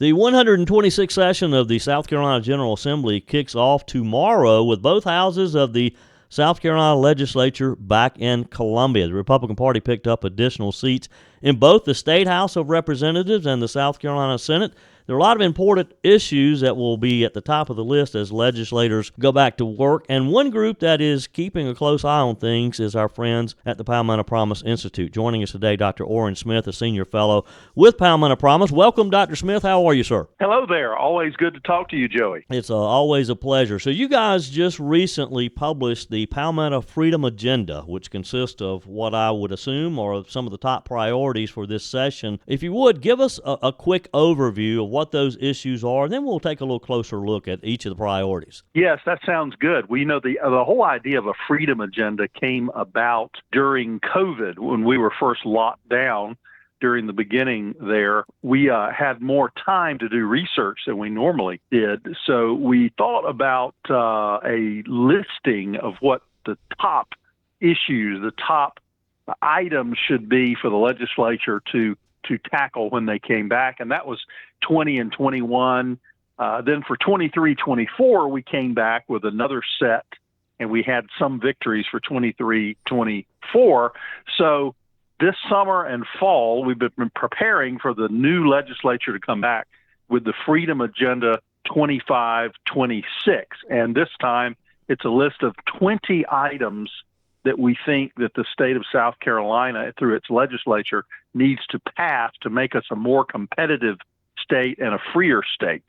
The 126th session of the South Carolina General Assembly kicks off tomorrow with both houses of the South Carolina legislature back in Columbia. The Republican Party picked up additional seats in both the State House of Representatives and the South Carolina Senate. There are a lot of important issues that will be at the top of the list as legislators go back to work. And one group that is keeping a close eye on things is our friends at the Palmetto Promise Institute. Joining us today, Dr. Oran Smith, a senior fellow with Palmetto Promise. Welcome, Dr. Smith. How are you, sir? Hello there. Always good to talk to you, Joey. It's always a pleasure. So you guys just recently published the Palmetto Freedom Agenda, which consists of what I would assume are some of the top priorities for this session. If you would, give us a quick overview of what those issues are, and then we'll take a little closer look at each of the priorities. Yes, that sounds good. Well, the whole idea of a freedom agenda came about during COVID when we were first locked down. During the beginning there, we had more time to do research than we normally did. So we thought about a listing of what the top issues, the top items should be for the legislature to tackle when they came back. And that was 20 and 21. Then for 23, 24, we came back with another set, and we had some victories for 23, 24. So this summer and fall, we've been preparing for the new legislature to come back with the Freedom Agenda 25, 26. And this time, it's a list of 20 items that we think that the state of South Carolina, through its legislature, needs to pass to make us a more competitive state and a freer state.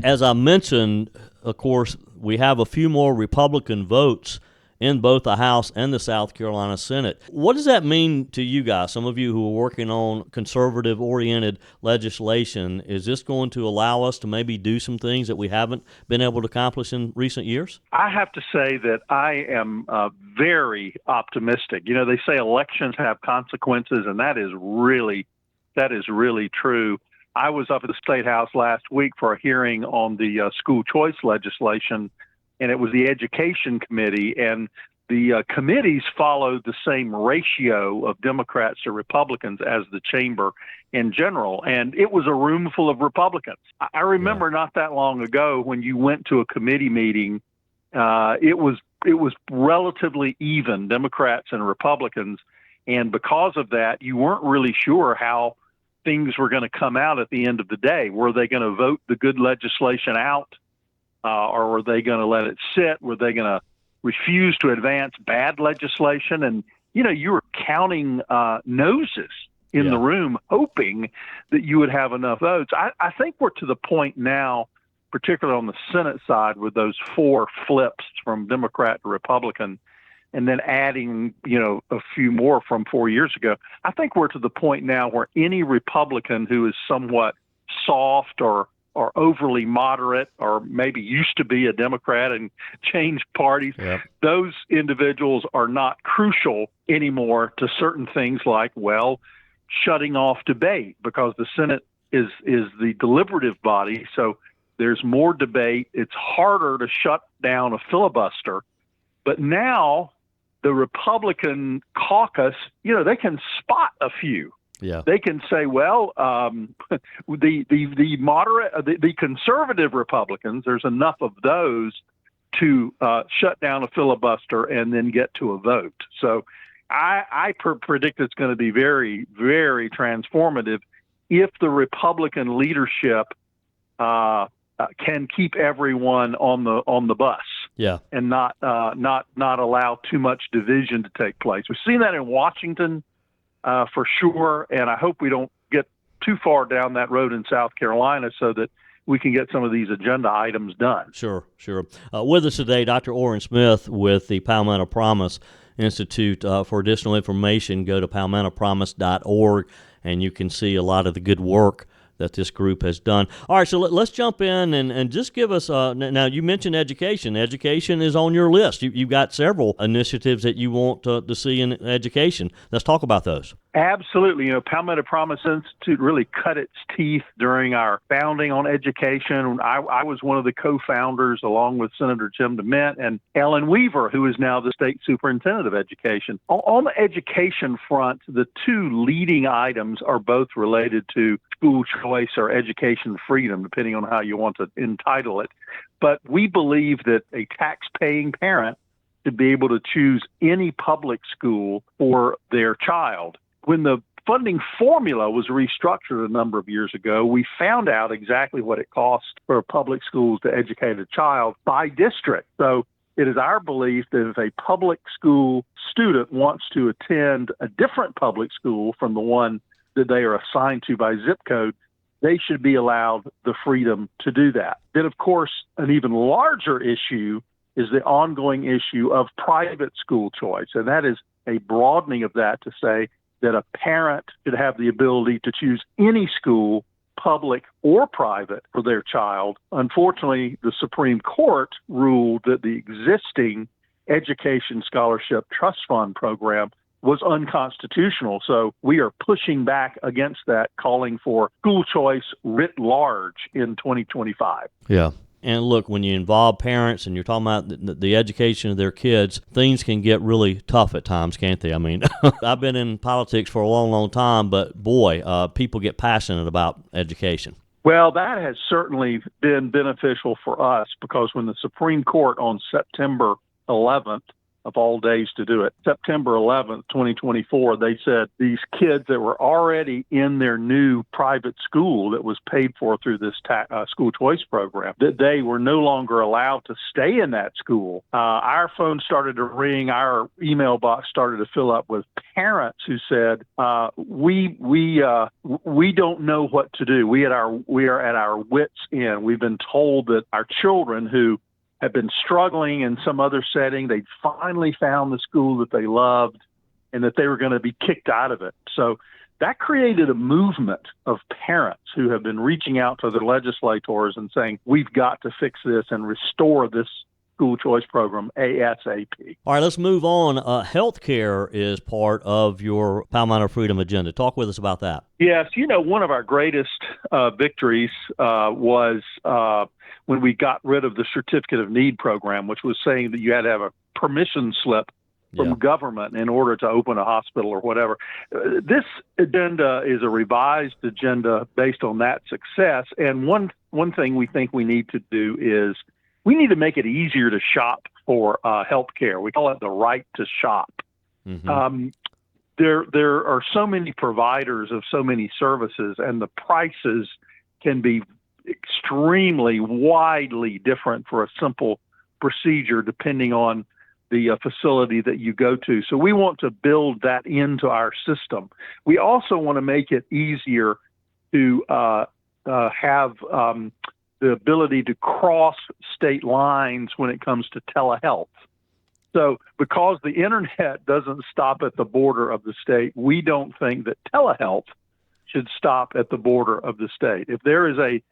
As I mentioned, of course, we have a few more Republican votes in both the House and the South Carolina Senate. What does that mean to you guys, some of you who are working on conservative-oriented legislation? Is this going to allow us to maybe do some things that we haven't been able to accomplish in recent years? I have to say that I am very optimistic. They say elections have consequences, and that is really true. I was up at the State House last week for a hearing on the school choice legislation, and it was the Education Committee, and the committees followed the same ratio of Democrats to Republicans as the chamber in general, and it was a room full of Republicans. I remember not that long ago when you went to a committee meeting, it was relatively even, Democrats and Republicans, and because of that, you weren't really sure how things were going to come out at the end of the day. Were they going to vote the good legislation out? Or were they going to let it sit? Were they going to refuse to advance bad legislation? And, you were counting noses in the room, hoping that you would have enough votes. I think we're to the point now, particularly on the Senate side, with those 4 flips from Democrat to Republican, and then adding, a few more from 4 years ago. I think we're to the point now where any Republican who is somewhat soft or overly moderate, or maybe used to be a Democrat and changed parties, those individuals are not crucial anymore to certain things like, shutting off debate, because the Senate is the deliberative body. So there's more debate. It's harder to shut down a filibuster. But now the Republican caucus, they can spot a few. Yeah, they can say, the conservative Republicans, there's enough of those to shut down a filibuster and then get to a vote. So I predict it's going to be very, very transformative if the Republican leadership can keep everyone on the bus. Yeah, and not allow too much division to take place. We've seen that in Washington. For sure, and I hope we don't get too far down that road in South Carolina so that we can get some of these agenda items done. Sure. With us today, Dr. Oran Smith with the Palmetto Promise Institute. For additional information, go to palmettopromise.org, and you can see a lot of the good work that this group has done. All right, so let's jump in and just give us, now you mentioned education. Education is on your list. You've got several initiatives that you want to see in education. Let's talk about those. Absolutely. Palmetto Promise Institute really cut its teeth during our founding on education. I was one of the co-founders along with Senator Jim DeMint and Ellen Weaver, who is now the state superintendent of education. On the education front, the two leading items are both related to school choice or education freedom, depending on how you want to entitle it. But we believe that a tax-paying parent should be able to choose any public school for their child. When the funding formula was restructured a number of years ago, we found out exactly what it costs for public schools to educate a child by district. So it is our belief that if a public school student wants to attend a different public school from the one that they are assigned to by zip code, they should be allowed the freedom to do that. Then, of course, an even larger issue is the ongoing issue of private school choice, and that is a broadening of that to say that a parent should have the ability to choose any school, public or private, for their child. Unfortunately, the Supreme Court ruled that the existing Education Scholarship Trust Fund program was unconstitutional. So we are pushing back against that, calling for school choice writ large in 2025. Yeah. And look, when you involve parents and you're talking about the education of their kids, things can get really tough at times, can't they? I mean, I've been in politics for a long, long time, but boy, people get passionate about education. Well, that has certainly been beneficial for us because when the Supreme Court on September 11th, of all days to do it, September 11th, 2024, they said these kids that were already in their new private school that was paid for through this school choice program, that they were no longer allowed to stay in that school. Our phone started to ring. Our email box started to fill up with parents who said, we don't know what to do. We are at our wits' end. We've been told that our children who have been struggling in some other setting, they'd finally found the school that they loved and that they were going to be kicked out of it. So that created a movement of parents who have been reaching out to their legislators and saying, we've got to fix this and restore this school choice program ASAP. All right, let's move on. Healthcare is part of your Palmetto Freedom Agenda. Talk with us about that. Yes, one of our greatest victories was when we got rid of the Certificate of Need program, which was saying that you had to have a permission slip from government in order to open a hospital or whatever. This agenda is a revised agenda based on that success. And one thing we think we need to do is we need to make it easier to shop for health care. We call it the right to shop. Mm-hmm. There are so many providers of so many services, and the prices can be extremely widely different for a simple procedure depending on the facility that you go to. So we want to build that into our system. We also want to make it easier to have the ability to cross state lines when it comes to telehealth. So because the internet doesn't stop at the border of the state, we don't think that telehealth should stop at the border of the state. If there is a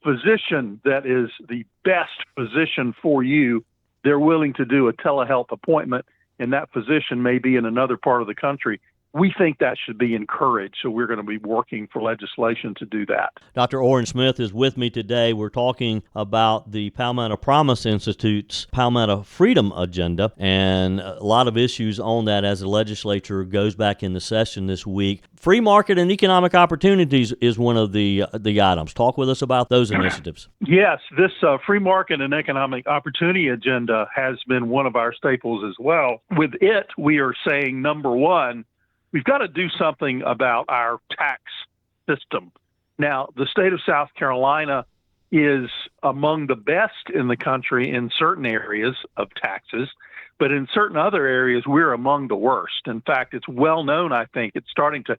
physician that is the best physician for you, they're willing to do a telehealth appointment, and that physician may be in another part of the country. We think that should be encouraged, so we're going to be working for legislation to do that. Dr. Oran Smith is with me today. We're talking about the Palmetto Promise Institute's Palmetto Freedom Agenda and a lot of issues on that as the legislature goes back into session this week. Free market and economic opportunities is one of the items. Talk with us about those initiatives. Yes, this free market and economic opportunity agenda has been one of our staples as well. With it, we are saying, number one, we've got to do something about our tax system. Now, the state of South Carolina is among the best in the country in certain areas of taxes, but in certain other areas, we're among the worst. In fact, it's well known, I think, it's starting to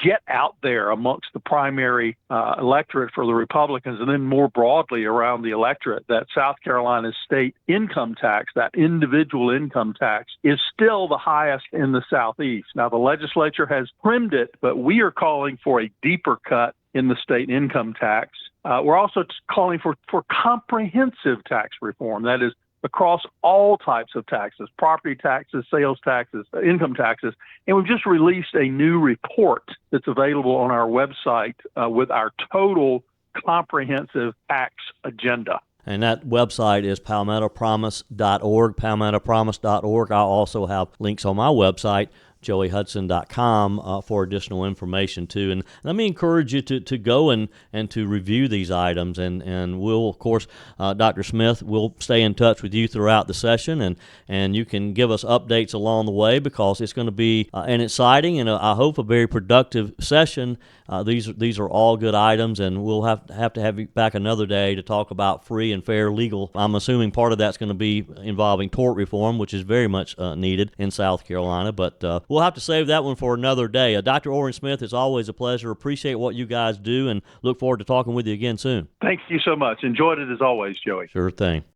get out there amongst the primary electorate for the Republicans and then more broadly around the electorate that South Carolina's state income tax, that individual income tax, is still the highest in the Southeast. Now, the legislature has trimmed it, but we are calling for a deeper cut in the state income tax. We're also calling for comprehensive tax reform. That is, across all types of taxes, property taxes, sales taxes, income taxes. And we've just released a new report that's available on our website with our total comprehensive tax agenda. And that website is palmettopromise.org, palmettopromise.org. I'll also have links on my website, joeyhudson.com, for additional information too. And let me encourage you to go and to review these items. And we'll, of course, Dr. Smith, we'll stay in touch with you throughout the session, and you can give us updates along the way, because it's going to be an exciting and I hope a very productive session. These are all good items, and we'll have to have you back another day to talk about free and fair legal. I'm assuming part of that's going to be involving tort reform, which is very much needed in South Carolina, but we'll have to save that one for another day. Dr. Oran Smith, it's always a pleasure. Appreciate what you guys do, and look forward to talking with you again soon. Thank you so much. Enjoyed it as always, Joey. Sure thing.